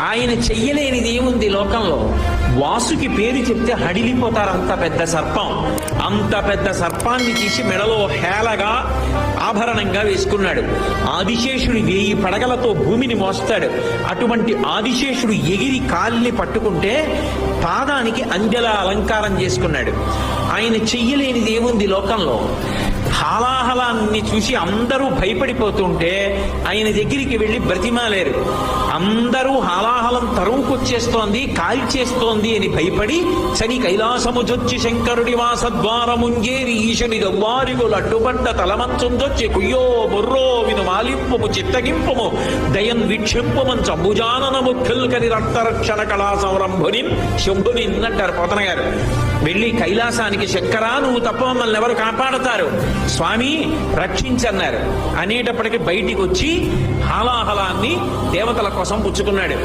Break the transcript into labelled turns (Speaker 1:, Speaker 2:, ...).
Speaker 1: ఆయన చెయ్యలేనిది ఏముంది లోకంలో. వాసుకి పేరు చెప్తే హడిలిపోతారు. అంత పెద్ద సర్పం, అంత పెద్ద సర్పాన్ని తీసి మెడలో హేళగా ఆభరణంగా వేసుకున్నాడు. ఆదిశేషుడు 1000 పడగలతో భూమిని మోస్తాడు. అటువంటి ఆదిశేషుడు ఎగిరి కాలిని పట్టుకుంటే పాదానికి అంజల అలంకారం చేసుకున్నాడు. ఆయన చెయ్యలేనిది ఏముంది లోకంలో. హాలాహలాన్ని చూసి అందరూ భయపడిపోతుంటే ఆయన దగ్గరికి వెళ్ళి బ్రతిమాలేరు. అందరూ హాలాహలం తరువుకొచ్చేస్తోంది, కాల్చేస్తోంది అని భయపడి చని కైలాసముజొచ్చి శంకరుడి వాసద్వారముంజేరి ఈశని దవ్వారిగులు అడ్డుపడ్డ తలమంచుందొచ్చి కుయ్యో బొర్రో విను మాలింపుము చిత్తగింపుము దయన్ వీక్షింపుమం చంబుజాననము ఖిల్కరి రక్తరక్షణ కళా సంరంభుని శంభుని అంటారు పోతన గారు. వెళ్ళి కైలాసానికి శంకరా నువ్వు తప్ప మమ్మల్ని ఎవరు కాపాడతారు, స్వామి రక్షించన్నారు అనేటప్పటికి బయటికి వచ్చి హాలాహలాన్ని దేవతల కోసం పుచ్చుకున్నాడు.